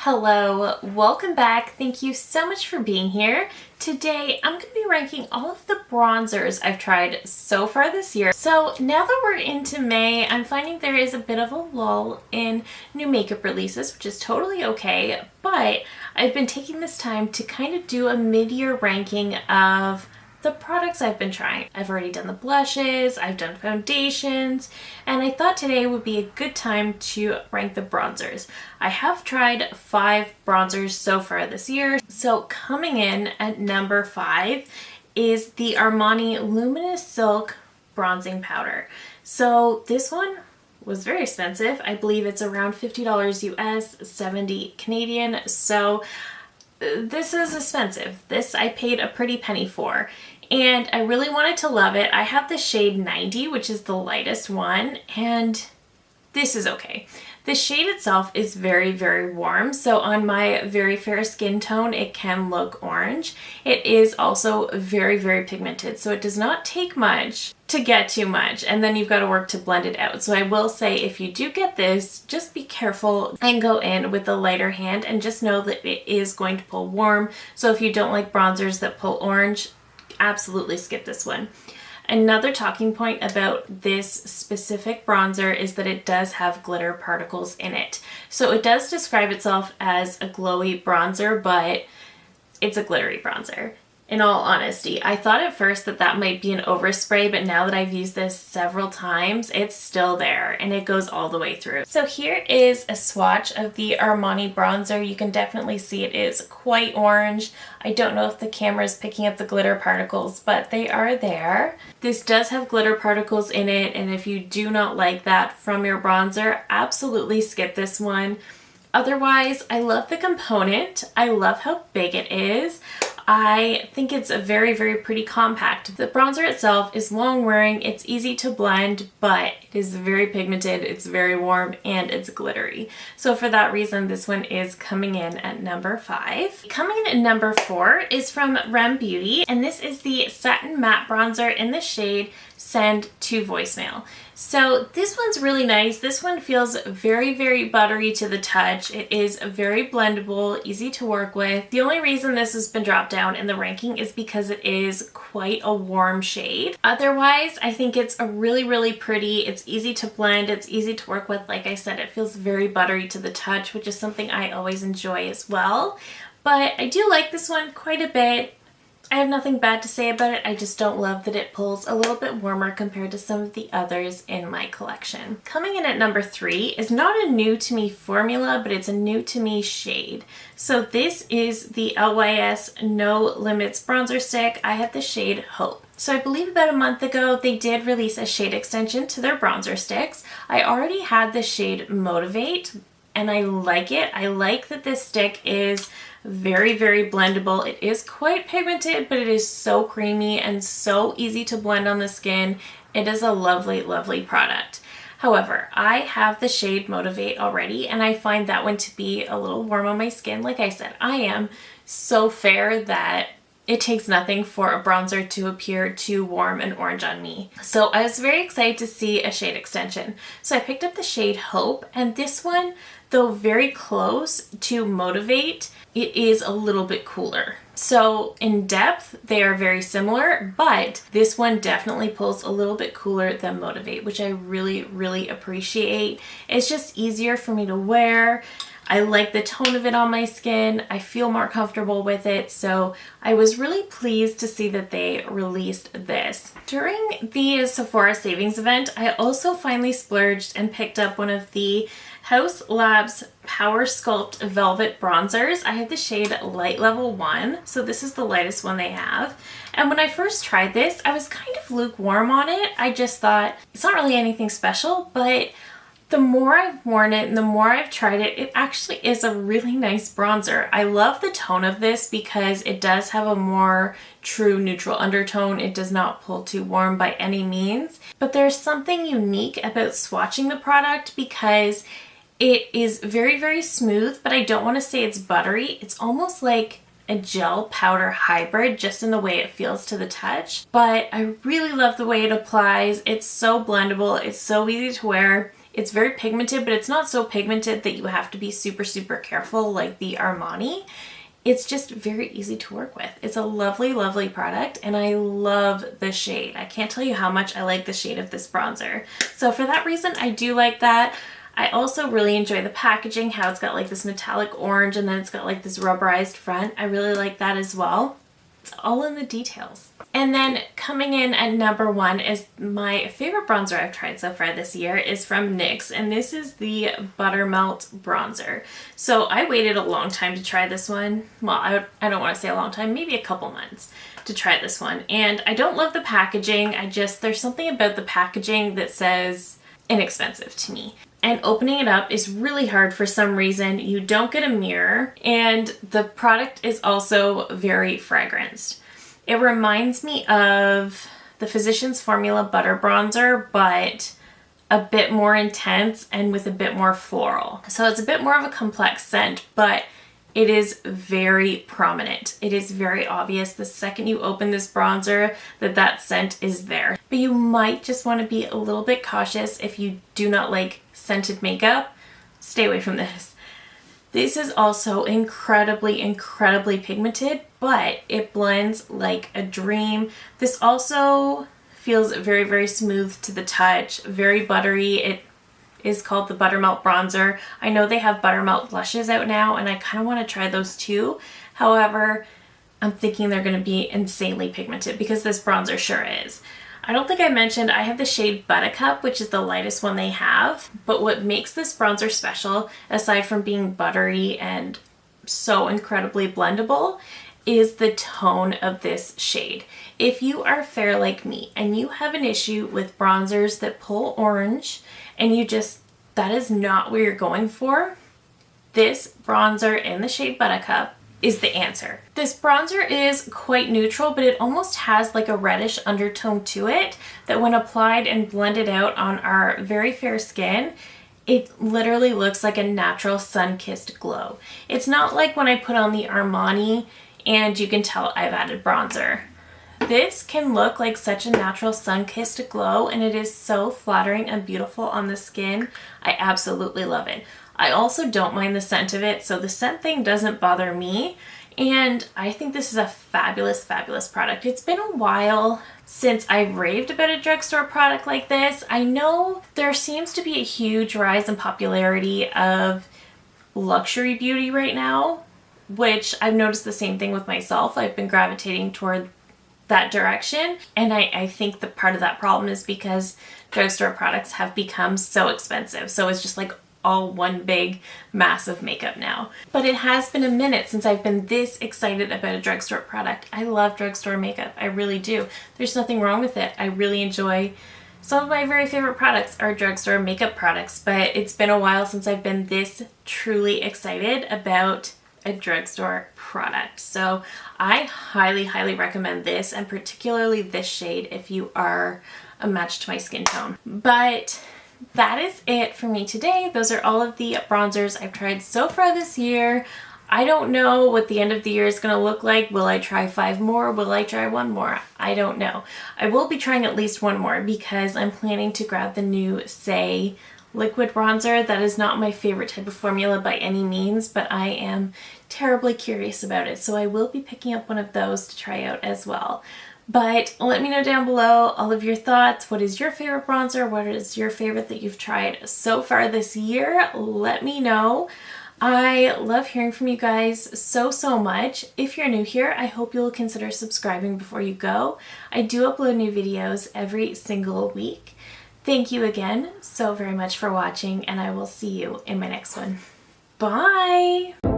Hello, welcome back. Thank you so much for being here. Today, I'm going to be ranking all of the bronzers I've tried so far this year. So now that we're into May, I'm finding there is a bit of a lull in new makeup releases, which is totally okay, but I've been taking this time to kind of do a mid-year ranking of the products I've been trying. I've already done the blushes, I've done foundations, and I thought today would be a good time to rank the bronzers. I have tried 5 bronzers so far this year. So coming in at number 5 is the Armani Luminous Silk Bronzing Powder. So this one was very expensive. I believe it's around $50 US, 70 Canadian. So this is expensive. This I paid a pretty penny for. And I really wanted to love it. I have the shade 90, which is the lightest one, and this is okay. The shade itself is very, very warm, so on my very fair skin tone, it can look orange. It is also very, very pigmented, so it does not take much to get too much, and then you've got to work to blend it out. So I will say, if you do get this, just be careful and go in with a lighter hand, and just know that it is going to pull warm. So if you don't like bronzers that pull orange, absolutely skip this one. Another talking point about this specific bronzer is that it does have glitter particles in it. So it does describe itself as a glowy bronzer, but it's a glittery bronzer. In all honesty, I thought at first that that might be an overspray, but now that I've used this several times, it's still there and it goes all the way through. So here is a swatch of the Armani bronzer. You can definitely see it is quite orange. I don't know if the camera is picking up the glitter particles, but they are there. This does have glitter particles in it, and if you do not like that from your bronzer, absolutely skip this one. Otherwise, I love the component. I love how big it is. I think it's a very, very pretty compact. The bronzer itself is long wearing, it's easy to blend, but it is very pigmented, it's very warm, and it's glittery. So for that reason, this one is coming in at number 5. Coming in at number 4 is from REM Beauty, and this is the Satin Matte Bronzer in the shade Send to Voicemail. So this one's really nice. This one feels very, very buttery to the touch. It is very blendable, easy to work with. The only reason this has been dropped down in the ranking is because it is quite a warm shade. Otherwise, I think it's a really, really pretty. It's easy to blend. It's easy to work with. Like I said, it feels very buttery to the touch, which is something I always enjoy as well. But I do like this one quite a bit. I have nothing bad to say about it. I just don't love that it pulls a little bit warmer compared to some of the others in my collection. Coming in at number 3 is not a new to me formula, but it's a new to me shade. So this is the LYS No Limits Bronzer Stick. I have the shade Hope. So I believe about a month ago, they did release a shade extension to their bronzer sticks. I already had the shade Motivate, and I like it. I like that this stick is very, very blendable. It is quite pigmented, but it is so creamy and so easy to blend on the skin. It is a lovely, lovely product. However, I have the shade Motivate already, and I find that one to be a little warm on my skin. Like I said, I am so fair that it takes nothing for a bronzer to appear too warm and orange on me. So I was very excited to see a shade extension. So I picked up the shade Hope, and this one, though very close to Motivate, it is a little bit cooler. So in depth, they are very similar, but this one definitely pulls a little bit cooler than Motivate, which I really, really appreciate. It's just easier for me to wear. I like the tone of it on my skin. I feel more comfortable with it. So I was really pleased to see that they released this. During the Sephora savings event, I also finally splurged and picked up one of the Haus Labs Power Sculpt Velvet Bronzers. I have the shade Light Level 1, so this is the lightest one they have. And when I first tried this, I was kind of lukewarm on it. I just thought, it's not really anything special, but the more I've worn it and the more I've tried it, it actually is a really nice bronzer. I love the tone of this because it does have a more true neutral undertone. It does not pull too warm by any means, but there's something unique about swatching the product because it is very, very smooth, but I don't want to say it's buttery. It's almost like a gel powder hybrid just in the way it feels to the touch, but I really love the way it applies. It's so blendable. It's so easy to wear. It's very pigmented, but it's not so pigmented that you have to be super, super careful like the Armani. It's just very easy to work with. It's a lovely, lovely product, and I love the shade. I can't tell you how much I like the shade of this bronzer. So for that reason, I do like that. I also really enjoy the packaging, how it's got like this metallic orange and then it's got like this rubberized front. I really like that as well. It's all in the details. And then coming in at number 1 is my favorite bronzer I've tried so far this year is from NYX, and this is the Buttermelt bronzer. So I waited a long time to try this one. Well, I don't want to say a long time, maybe a couple months to try this one. And I don't love the packaging. There's something about the packaging that says inexpensive to me. And opening it up is really hard for some reason. You don't get a mirror, and the product is also very fragranced. It reminds me of the Physicians Formula Butter Bronzer, but a bit more intense and with a bit more floral. So it's a bit more of a complex scent, but it is very prominent. It is very obvious the second you open this bronzer that scent is there. But you might just want to be a little bit cautious if you do not like scented makeup. Stay away from this. This is also incredibly, incredibly pigmented, but it blends like a dream. This also feels very, very smooth to the touch, very buttery. It is called the Buttermelt bronzer. I know they have Buttermelt blushes out now, and I kind of want to try those too. However, I'm thinking they're going to be insanely pigmented because this bronzer sure is. I don't think I mentioned I have the shade Buttercup, which is the lightest one they have. But what makes this bronzer special, aside from being buttery and so incredibly blendable, is the tone of this shade. If you are fair like me and you have an issue with bronzers that pull orange and that is not what you're going for, this bronzer in the shade Buttercup is the answer. This bronzer is quite neutral, but it almost has like a reddish undertone to it that when applied and blended out on our very fair skin, it literally looks like a natural sun-kissed glow. It's not like when I put on the Armani and you can tell I've added bronzer. This can look like such a natural sun-kissed glow, and it is so flattering and beautiful on the skin. I absolutely love it. I also don't mind the scent of it, so the scent thing doesn't bother me, and I think this is a fabulous, fabulous product. It's been a while since I've raved about a drugstore product like this. I know there seems to be a huge rise in popularity of luxury beauty right now, which I've noticed the same thing with myself. I've been gravitating toward that direction, and I think the part of that problem is because drugstore products have become so expensive, so it's just like all one big massive makeup now. But it has been a minute since I've been this excited about a drugstore product. I love drugstore makeup, I really do. There's nothing wrong with it. I really enjoy. Some of my very favorite products are drugstore makeup products, but it's been a while since I've been this truly excited about a drugstore product. So I highly, highly recommend this, and particularly this shade if you are a match to my skin tone. But that is it for me today. Those are all of the bronzers I've tried so far this year. I don't know what the end of the year is going to look like. Will I try 5 more? Will I try 1 more? I don't know. I will be trying at least 1 more because I'm planning to grab the new Say liquid bronzer. That is not my favorite type of formula by any means, but I am terribly curious about it. So I will be picking up one of those to try out as well. But let me know down below all of your thoughts. What is your favorite bronzer? What is your favorite that you've tried so far this year? Let me know. I love hearing from you guys so, so much. If you're new here, I hope you'll consider subscribing before you go. I do upload new videos every single week. Thank you again so very much for watching, and I will see you in my next one. Bye!